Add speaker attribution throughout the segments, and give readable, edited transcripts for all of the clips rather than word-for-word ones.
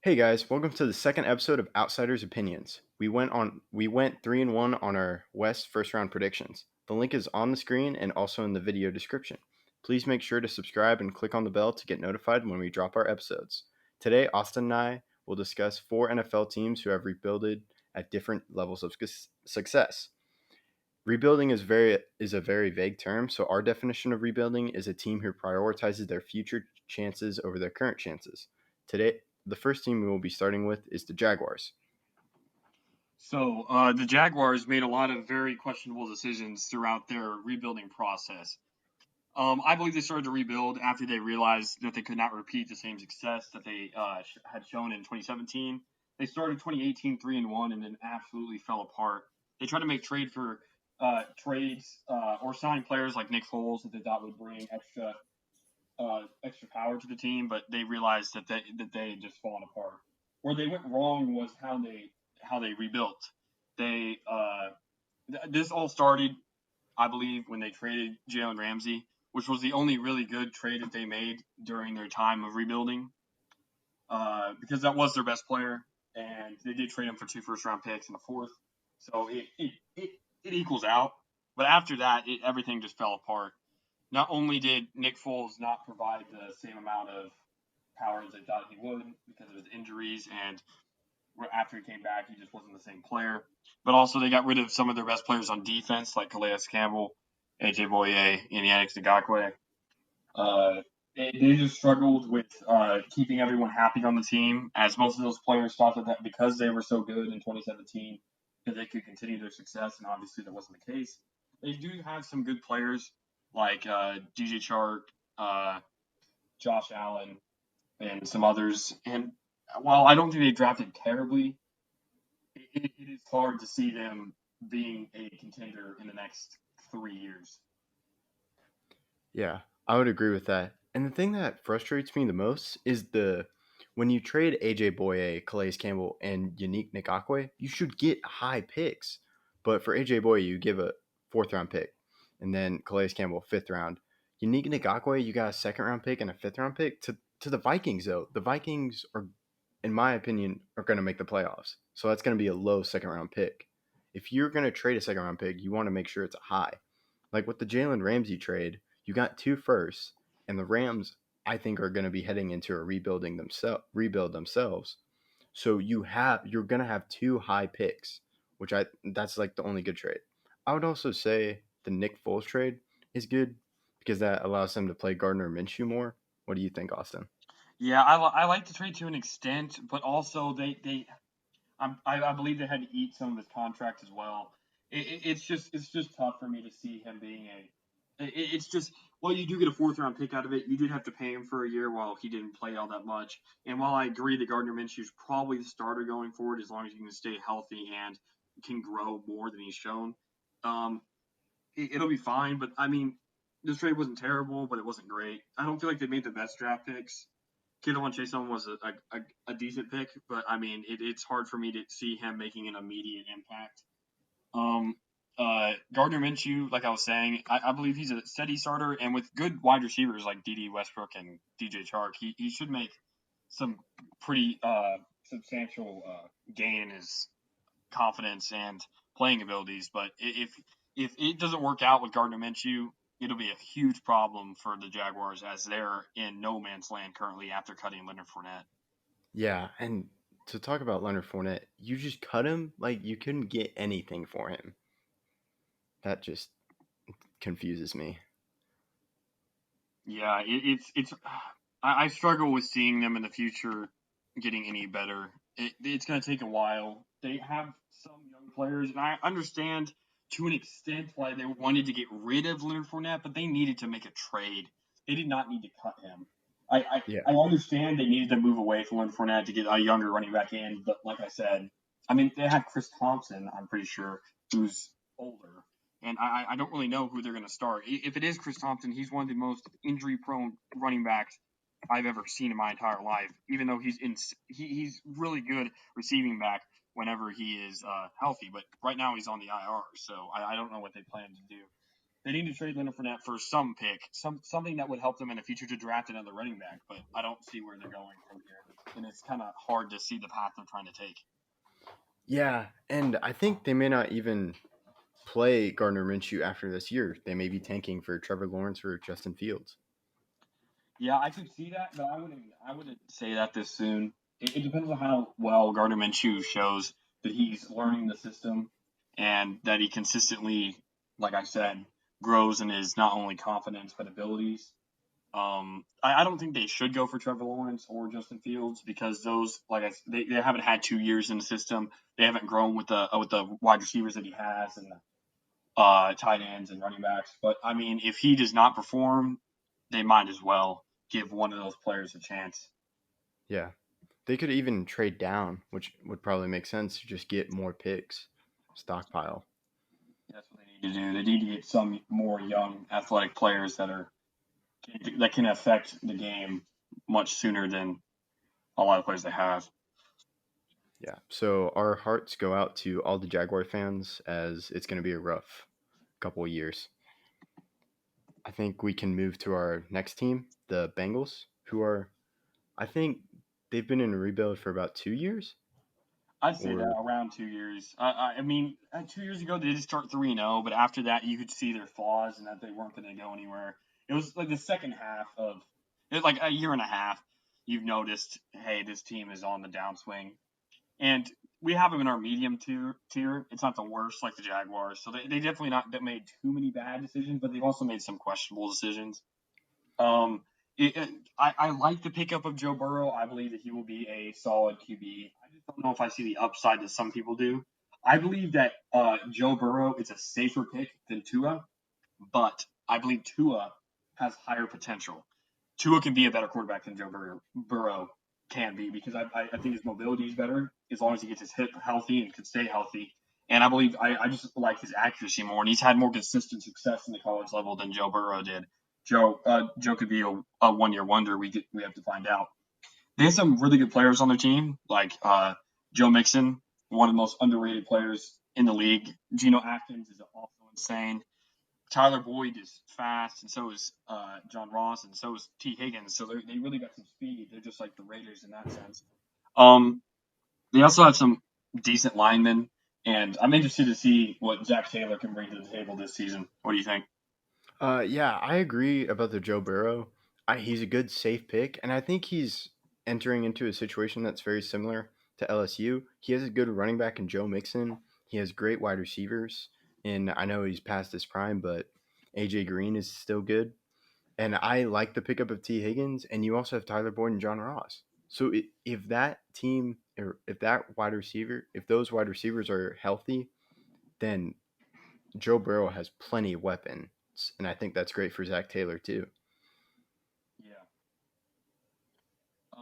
Speaker 1: Hey guys, welcome to the second episode of Outsiders Opinions. We went 3-1 on our West first round predictions. The link is on the screen and also in the video description. Please make sure to subscribe and click on the bell to get notified when we drop our episodes. Today, Austin and I will discuss four NFL teams who have rebuilded at different levels of success. Rebuilding is a very vague term, so our definition of rebuilding is a team who prioritizes their future chances over their current chances. Today, the first team we will be starting with is the Jaguars.
Speaker 2: So the Jaguars made a lot of very questionable decisions throughout their rebuilding process. I believe they started to rebuild after they realized that they could not repeat the same success that they had shown in 2017. They started 2018 3-1 and then absolutely fell apart. They tried to make trades or sign players like Nick Foles that they thought would bring extra power to the team, but they realized that they had just fallen apart. Where they went wrong was how they rebuilt. They This all started, I believe, when they traded Jalen Ramsey, which was the only really good trade that they made during their time of rebuilding, because that was their best player, and they did trade him for 2 first-round picks and a fourth, so it equals out. But after that, everything just fell apart. Not only did Nick Foles not provide the same amount of power as they thought he would because of his injuries, and after he came back, he just wasn't the same player. But also, they got rid of some of their best players on defense, like Calais Campbell, AJ Boye, and Yannick Ngakwe. They just struggled with keeping everyone happy on the team, as most of those players thought that because they were so good in 2017, that they could continue their success, and obviously that wasn't the case. They do have some good players like DJ Chark, uh, Josh Allen, and some others. And while I don't think they drafted terribly, it is hard to see them being a contender in the next 3 years.
Speaker 1: Yeah, I would agree with that. And the thing that frustrates me the most is the when you trade AJ Boye, Calais Campbell, and Yannick Ngakwe, you should get high picks. But for AJ Boye, you give a fourth round pick, and then Calais Campbell fifth round. Yannick Ngakwe, you got a second round pick and a fifth round pick to the Vikings though. The Vikings are, in my opinion, are going to make the playoffs, so that's going to be a low second round pick. If you're going to trade a second round pick, you want to make sure it's a high. Like with the Jalen Ramsey trade, you got two firsts, and the Rams, I think, are going to be heading into a rebuild themselves. So you're going to have two high picks, which that's like the only good trade. I would also say the Nick Foles trade is good because that allows them to play Gardner Minshew more. What do you think, Austin?
Speaker 2: Yeah, I like the trade to an extent, but also I believe they had to eat some of his contract as well. It's just tough for me to see him being it's just, well, you do get a fourth round pick out of it. You did have to pay him for a year while he didn't play all that much. And while I agree that Gardner Minshew is probably the starter going forward, as long as he can stay healthy and can grow more than he's shown, um, it'll be fine. But I mean, this trade wasn't terrible, but it wasn't great. I don't feel like they made the best draft picks. Kittle and Chase Young was a decent pick, but I mean, it's hard for me to see him making an immediate impact. Um, Gardner Minshew, like I was saying, I believe he's a steady starter, and with good wide receivers like D.D. Westbrook and DJ Chark, he should make some pretty substantial gain in his confidence and playing abilities. But if it doesn't work out with Gardner Minshew, it'll be a huge problem for the Jaguars as they're in no man's land currently after cutting Leonard Fournette.
Speaker 1: Yeah, and to talk about Leonard Fournette, you just cut him like you couldn't get anything for him. That just confuses me.
Speaker 2: Yeah, it's I struggle with seeing them in the future getting any better. It's going to take a while. They have some young players, and I understand to an extent why they wanted to get rid of Leonard Fournette, but they needed to make a trade. They did not need to cut him. I, I,
Speaker 1: Yeah.
Speaker 2: I understand they needed to move away from Leonard Fournette to get a younger running back in, but like I said, I mean, they had Chris Thompson, I'm pretty sure, who's older. And I don't really know who they're going to start. If it is Chris Thompson, he's one of the most injury-prone running backs I've ever seen in my entire life. Even though he's really good receiving back whenever he is healthy, but right now he's on the IR, so I don't know what they plan to do. They need to trade Leonard Fournette for some pick, something that would help them in the future to draft another running back, but I don't see where they're going from here. and it's kind of hard to see the path they're trying to take.
Speaker 1: Yeah, and I think they may not even play Gardner Minshew after this year. They may be tanking for Trevor Lawrence or Justin Fields.
Speaker 2: Yeah, I could see that, but I wouldn't say that this soon. It depends on how well Gardner Minshew shows that he's learning the system and that he consistently, like I said, grows in his not only confidence but abilities. I don't think they should go for Trevor Lawrence or Justin Fields because those, like they haven't had 2 years in the system. They haven't grown with the wide receivers that he has and tight ends and running backs. But I mean, if he does not perform, they might as well give one of those players a chance.
Speaker 1: Yeah. They could even trade down, which would probably make sense to just get more picks, stockpile.
Speaker 2: That's what they need to do. They need to get some more young athletic players that can affect the game much sooner than a lot of players they have.
Speaker 1: Yeah. So our hearts go out to all the Jaguar fans as it's going to be a rough couple of years. I think we can move to our next team, the Bengals, who are, I think they've been in a rebuild for about 2 years.
Speaker 2: I'd say that
Speaker 1: Or,
Speaker 2: around 2 years. I mean, 2 years ago they did start 3-0, but after that you could see their flaws and that they weren't going to go anywhere. It was like the second half of it, was like a year and a half. You've noticed, hey, this team is on the downswing, and we have them in our medium tier. It's not the worst like the Jaguars, so they definitely not made too many bad decisions, but they've also made some questionable decisions. Um, I like the pickup of Joe Burrow. I believe that he will be a solid QB. I just don't know if I see the upside that some people do. I believe that Joe Burrow is a safer pick than Tua, but I believe Tua has higher potential. Tua can be a better quarterback than Burrow can be because I think his mobility is better as long as he gets his hip healthy and can stay healthy. And I believe I just like his accuracy more, and he's had more consistent success in the college level than Joe Burrow did. Joe could be a 1 year wonder. We have to find out. They have some really good players on their team, like Joe Mixon, one of the most underrated players in the league. Geno Atkins is also insane. Tyler Boyd is fast, and so is John Ross, and so is T. Higgins. So they really got some speed. They're just like the Raiders in that sense. Um, they also have some decent linemen, and I'm interested to see what Zach Taylor can bring to the table this season. What do you think?
Speaker 1: yeah, I agree about the Joe Burrow. He's a good safe pick, and I think he's entering into a situation that's very similar to LSU. He has a good running back in Joe Mixon. He has great wide receivers, and I know he's past his prime, but AJ Green is still good. And I like the pickup of T. Higgins, and you also have Tyler Boyd and John Ross. So if that team, or if that wide receiver, if those wide receivers are healthy, then Joe Burrow has plenty of weapons, and I think that's great for Zach Taylor too.
Speaker 2: Yeah.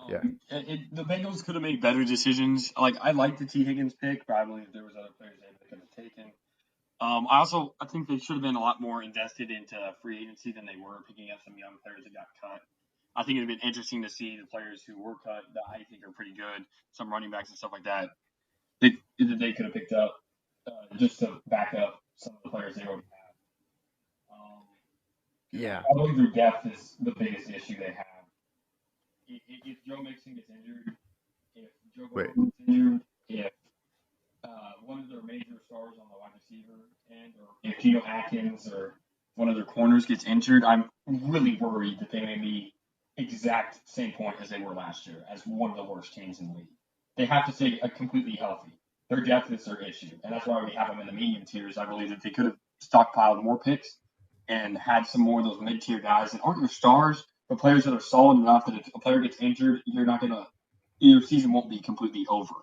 Speaker 1: Yeah,
Speaker 2: The Bengals could have made better decisions. Like I like the T. Higgins pick, but I believe there was other players they could have taken. I think they should have been a lot more invested into free agency than they were, picking up some young players that got cut. I think it'd been interesting to see the players who were cut that I think are pretty good, some running backs and stuff like that. They could have picked up just to back up some of the players they already have.
Speaker 1: yeah.
Speaker 2: I believe their depth is the biggest issue they have. If Joe Mixon gets injured, if Joe
Speaker 1: Wait,
Speaker 2: Burrow gets injured, if one of their major stars on the wide receiver end, or if Geno Atkins or one of their corners gets injured, I'm really worried that they may be exact same point as they were last year, as one of the worst teams in the league. They have to stay completely healthy. Their depth is their issue, and that's why we have them in the medium tiers. I believe that they could have stockpiled more picks and had some more of those mid-tier guys that aren't your stars, but players that are solid enough that if a player gets injured, you're not gonna your season won't be completely over.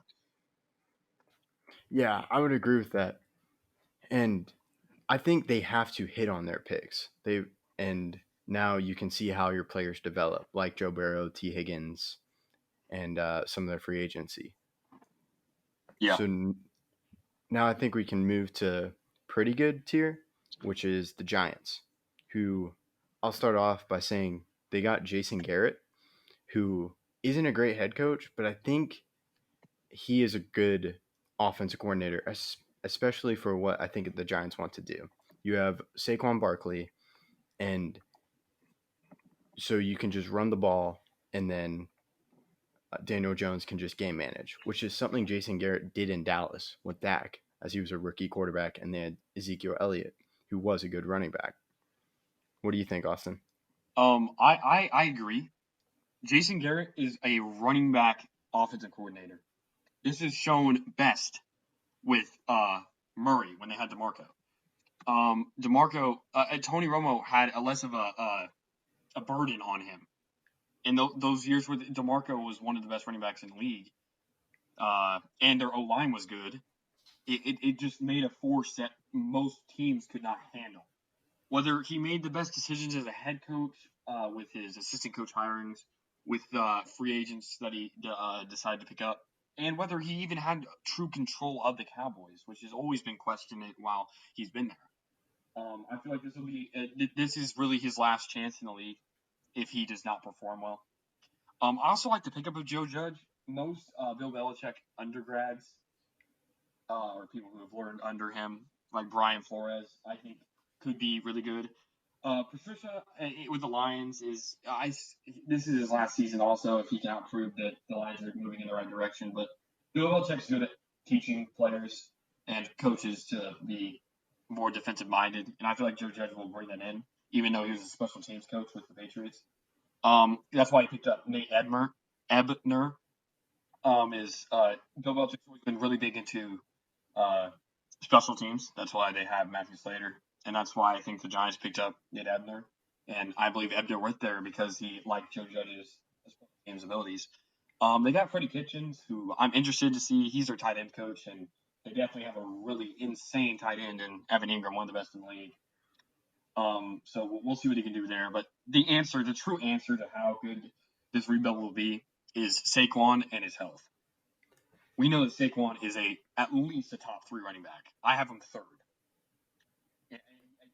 Speaker 1: yeah, I would agree with that. And I think they have to hit on their picks. And now you can see how your players develop, like Joe Burrow, T. Higgins, and some of their free agency.
Speaker 2: Yeah.
Speaker 1: So now I think we can move to pretty good tier, which is the Giants, who I'll start off by saying they got Jason Garrett, who isn't a great head coach, but I think he is a good offensive coordinator, especially for what I think the Giants want to do. You have Saquon Barkley, and so you can just run the ball, and then Daniel Jones can just game manage, which is something Jason Garrett did in Dallas with Dak as he was a rookie quarterback, and they had Ezekiel Elliott, who was a good running back. What do you think, Austin?
Speaker 2: I agree. Jason Garrett is a running back offensive coordinator. This is shown best with Murray when they had DeMarco. Tony Romo had a less of a burden on him. In those years where DeMarco was one of the best running backs in the league, and their O-line was good, it just made a force that most teams could not handle. Whether he made the best decisions as a head coach with his assistant coach hirings, with free agents that he decided to pick up, and whether he even had true control of the Cowboys, which has always been questioned while he's been there. I feel like this is really his last chance in the league if he does not perform well. I also like the pickup of Joe Judge. Most Bill Belichick undergrads or people who have learned under him, like Brian Flores, I think could be really good. Patricia with the Lions this is his last season also if he cannot prove that the Lions are moving in the right direction. But Bill Belichick's good at teaching players and coaches to be more defensive minded, and I feel like Joe Judge will bring that in, even though he was a special teams coach with the Patriots. That's why he picked up Nate Ebner. Bill Belichick's always been really big into special teams. That's why they have Matthew Slater. And that's why I think the Giants picked up Nate Ebner. And I believe Ebner went there because he liked Joe Judge's special teams abilities. They got Freddie Kitchens, who I'm interested to see. He's their tight end coach, and they definitely have a really insane tight end in Evan Ingram, one of the best in the league. So we'll see what he can do there. But the true answer to how good this rebuild will be is Saquon and his health. We know that Saquon is at least a top 3 running back. I have him 3rd. And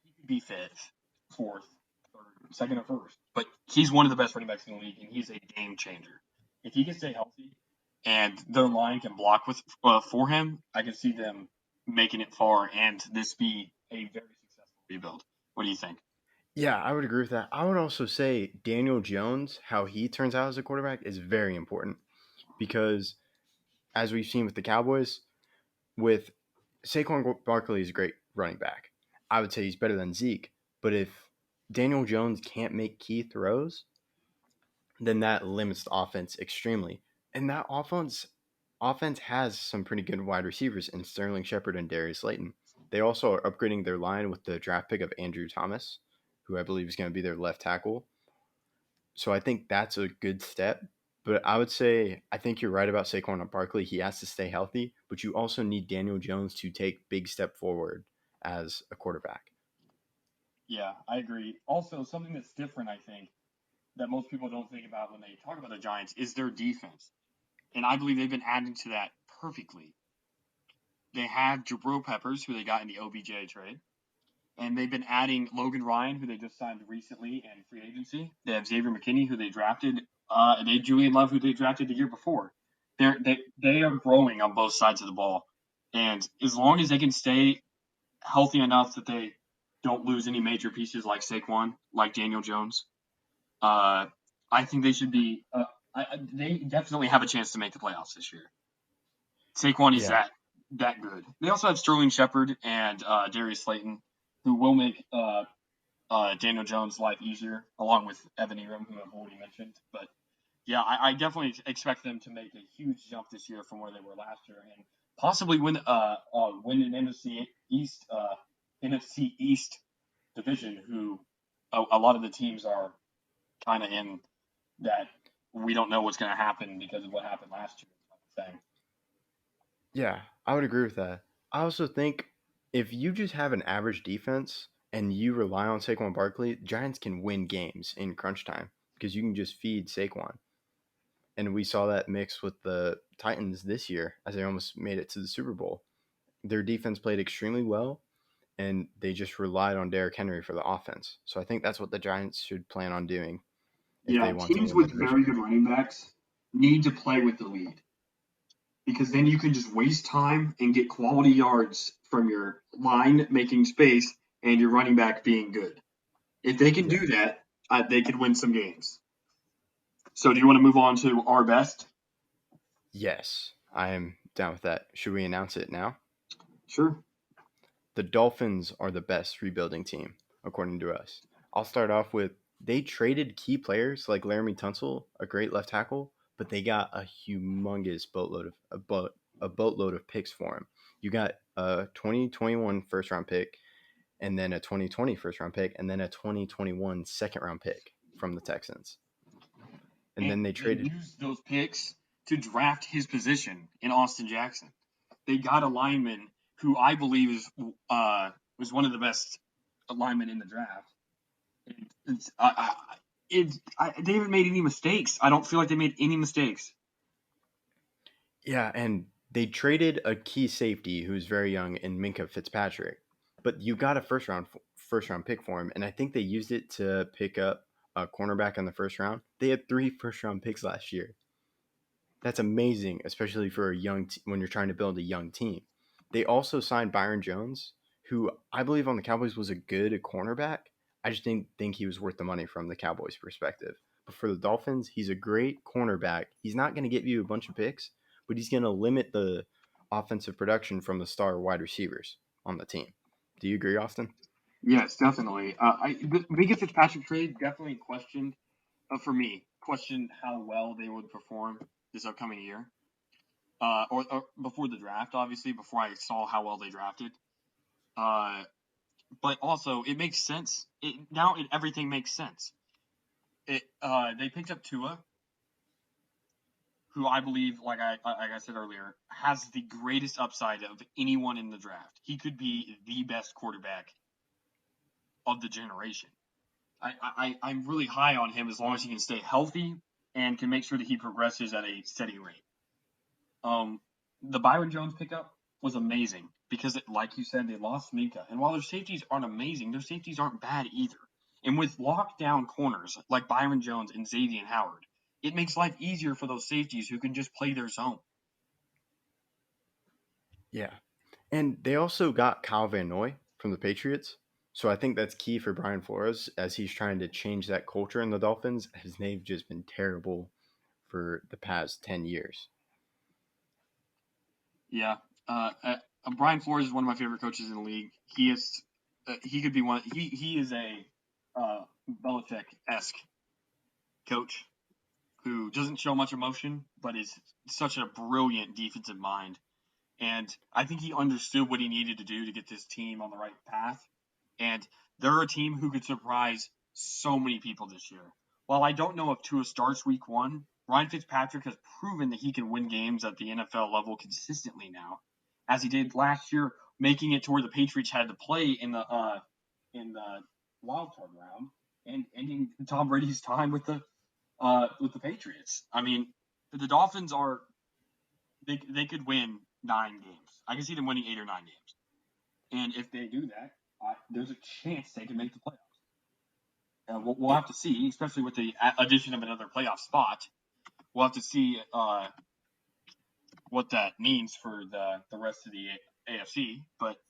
Speaker 2: he could be 5th, 4th, 3rd, 2nd, or 1st. But he's one of the best running backs in the league, and he's a game changer. If he can stay healthy and their line can block for him, I can see them making it far and this be a very successful rebuild. What do you think?
Speaker 1: Yeah, I would agree with that. I would also say Daniel Jones, how he turns out as a quarterback, is very important because, as we've seen with the Cowboys, with Saquon Barkley is a great running back. I would say he's better than Zeke. But if Daniel Jones can't make key throws, then that limits the offense extremely. And that offense has some pretty good wide receivers in Sterling Shepard and Darius Slayton. They also are upgrading their line with the draft pick of Andrew Thomas, who I believe is going to be their left tackle. So I think that's a good step. But I would say I think you're right about Saquon and Barkley. He has to stay healthy, but you also need Daniel Jones to take big step forward as a quarterback.
Speaker 2: Yeah, I agree. Also, something that's different, I think, that most people don't think about when they talk about the Giants is their defense. And I believe they've been adding to that perfectly. They have Jabril Peppers, who they got in the OBJ trade. And they've been adding Logan Ryan, who they just signed recently in free agency. They have Xavier McKinney, who they drafted. And they have Julian Love, who they drafted the year before. They are growing on both sides of the ball. And as long as they can stay healthy enough that they don't lose any major pieces like Saquon, like Daniel Jones, I think they should be they definitely have a chance to make the playoffs this year. Saquon is
Speaker 1: Yeah.
Speaker 2: that good. They also have Sterling Shepard and Darius Slayton, who will make Daniel Jones' life easier, along with Evan Ingram, who I've already mentioned. But yeah, I definitely expect them to make a huge jump this year from where they were last year, and possibly win an NFC East division. Who a lot of the teams are kind of in that we don't know what's going to happen because of what happened last year.
Speaker 1: Yeah, I would agree with that. I also think if you just have an average defense and you rely on Saquon Barkley, Giants can win games in crunch time because you can just feed Saquon. And we saw that mix with the Titans this year as they almost made it to the Super Bowl. Their defense played extremely well, and they just relied on Derrick Henry for the offense. So I think that's what the Giants should plan on doing if they
Speaker 2: Yeah,
Speaker 1: want to
Speaker 2: teams
Speaker 1: win the
Speaker 2: with very
Speaker 1: division.
Speaker 2: good running backs need to play with the lead because then you can just waste time and get quality yards from your line making space and your running back being good. If they can
Speaker 1: Yeah.
Speaker 2: do that, they could win some games. So, do you want to move on to our best?
Speaker 1: Yes, I am down with that. Should we announce it now?
Speaker 2: Sure.
Speaker 1: The Dolphins are the best rebuilding team, according to us. I'll start off with they traded key players like Laramie Tunsil, a great left tackle, but they got a humongous boatload of picks for him. You got a 2021 first round pick, and then a 2020 first round pick, and then a 2021 second round pick from the Texans. And
Speaker 2: And
Speaker 1: then they
Speaker 2: they
Speaker 1: traded.
Speaker 2: used those picks to draft his position in Austin Jackson. They got a lineman who I believe was one of the best linemen in the draft. They haven't made any mistakes. I don't feel like they made any mistakes.
Speaker 1: Yeah, and they traded a key safety who's very young in Minka Fitzpatrick, but you got a first round pick for him, and I think they used it to pick up a cornerback in the first round. They had 3 first round picks last year. That's amazing, especially for when you're trying to build a young team. They also signed Byron Jones, who I believe on the Cowboys was a good cornerback. I just didn't think he was worth the money from the Cowboys' perspective. But for the Dolphins, he's a great cornerback. He's not going to get you a bunch of picks, but he's going to limit the offensive production from the star wide receivers on the team. Do you agree, Austin?
Speaker 2: Yes, definitely. The Minka Fitzpatrick trade definitely questioned, for me, questioned how well they would perform this upcoming year. Or before the draft, obviously, before I saw how well they drafted. But also, it makes sense. Everything makes sense. They picked up Tua, who I believe, like I said earlier, has the greatest upside of anyone in the draft. He could be the best quarterback of the generation. I'm really high on him as long as he can stay healthy and can make sure that he progresses at a steady rate. The Byron Jones pickup was amazing because, like you said, they lost Minka, and while their safeties aren't amazing, their safeties aren't bad either. And with lockdown corners like Byron Jones and Xavier Howard, it makes life easier for those safeties who can just play their zone.
Speaker 1: Yeah. And they also got Kyle Van Noy from the Patriots. So I think that's key for Brian Flores as he's trying to change that culture in the Dolphins. As they've just been terrible for the past 10 years.
Speaker 2: Yeah, Brian Flores is one of my favorite coaches in the league. He could be one. He is a Belichick-esque coach who doesn't show much emotion, but is such a brilliant defensive mind. And I think he understood what he needed to do to get this team on the right path. And they're a team who could surprise so many people this year. While I don't know if Tua starts week one, Ryan Fitzpatrick has proven that he can win games at the NFL level consistently now, as he did last year, making it to where the Patriots had to play in the wild card round and ending Tom Brady's time with the Patriots. I mean, the Dolphins are they could win 9 games. I can see them winning 8 or 9 games, and if they do that, there's a chance they can make the playoffs. We'll have to see, especially with the addition of another playoff spot. We'll have to see what that means for the rest of the AFC. But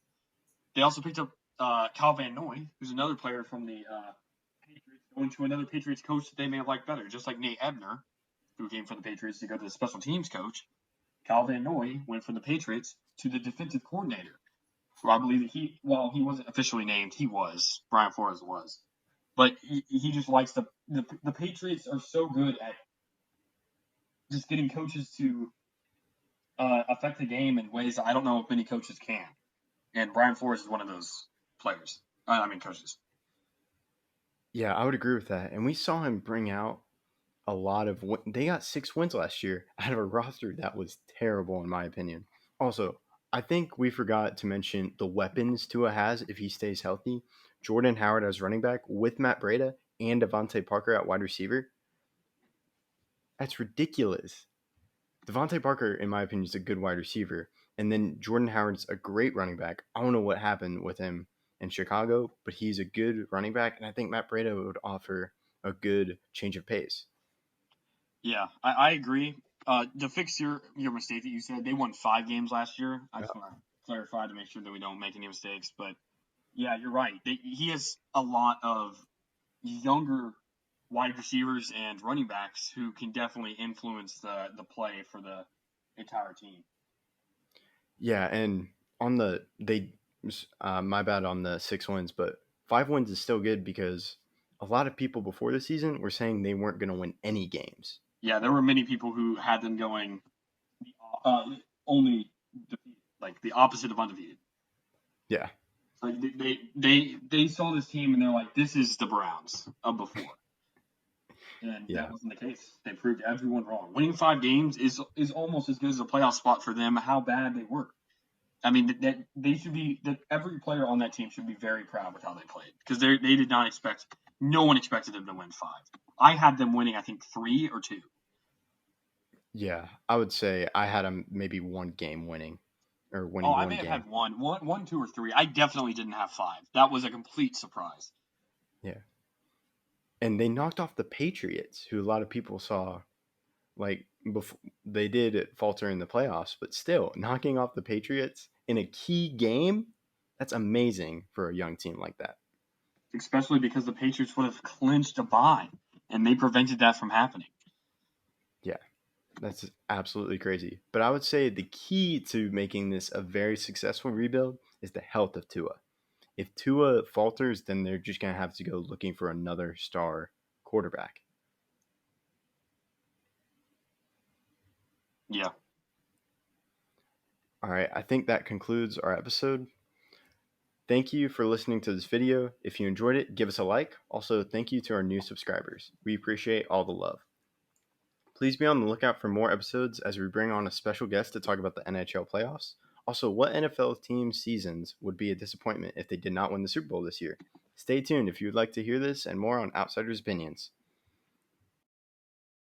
Speaker 2: they also picked up Kyle Van Noy, who's another player from the Patriots, going to another Patriots coach that they may have liked better, just like Nate Ebner, who came from the Patriots to go to the special teams coach. Kyle Van Noy went from the Patriots to the defensive coordinator, who I believe that while he wasn't officially named, Brian Flores was. But he just likes the Patriots are so good at just getting coaches to affect the game in ways that I don't know if many coaches can. And Brian Flores is one of those players. Coaches.
Speaker 1: Yeah, I would agree with that. And we saw him bring out a lot of they got 6 wins last year out of a roster that was terrible in my opinion. Also, I think we forgot to mention the weapons Tua has if he stays healthy. Jordan Howard as running back with Matt Breida and Devontae Parker at wide receiver. That's ridiculous. Devontae Parker, in my opinion, is a good wide receiver. And then Jordan Howard's a great running back. I don't know what happened with him in Chicago, but he's a good running back. And I think Matt Breida would offer a good change of pace.
Speaker 2: Yeah, I agree. To fix your mistake that you said, they won 5 games last year. I just want to clarify to make sure that we don't make any mistakes. But yeah, you're right. He has a lot of younger wide receivers and running backs who can definitely influence the play for the entire team.
Speaker 1: Yeah, and on my bad on the 6 wins, but 5 wins is still good because a lot of people before the season were saying they weren't going to win any games.
Speaker 2: Yeah, there were many people who had them going only defeated, like the opposite of undefeated.
Speaker 1: Yeah.
Speaker 2: Like they saw this team and they're like, this is the Browns of before. And
Speaker 1: Yeah.
Speaker 2: that wasn't the case. They proved everyone wrong. Winning 5 games is almost as good as a playoff spot for them. How bad they were. I mean, that they should be. That every player on that team should be very proud with how they played because they did not expect. No one expected them to win 5. I had them winning, I think 3 or 2.
Speaker 1: Yeah, I would say I had them maybe one game winning or
Speaker 2: Oh,
Speaker 1: winning
Speaker 2: I
Speaker 1: one
Speaker 2: may have
Speaker 1: game.
Speaker 2: had one, 2, or 3. I definitely didn't have 5. That was a complete surprise.
Speaker 1: Yeah. And they knocked off the Patriots, who a lot of people saw like before they did falter in the playoffs, but still knocking off the Patriots in a key game, that's amazing for a young team like that.
Speaker 2: Especially because the Patriots would have clinched a bye, and they prevented that from happening.
Speaker 1: Yeah, that's absolutely crazy. But I would say the key to making this a very successful rebuild is the health of Tua. If Tua falters, then they're just going to have to go looking for another star quarterback.
Speaker 2: Yeah.
Speaker 1: All right, I think that concludes our episode. Thank you for listening to this video. If you enjoyed it, give us a like. Also, thank you to our new subscribers. We appreciate all the love. Please be on the lookout for more episodes as we bring on a special guest to talk about the NHL playoffs. Also, what NFL team seasons would be a disappointment if they did not win the Super Bowl this year? Stay tuned if you would like to hear this and more on Outsiders Opinions.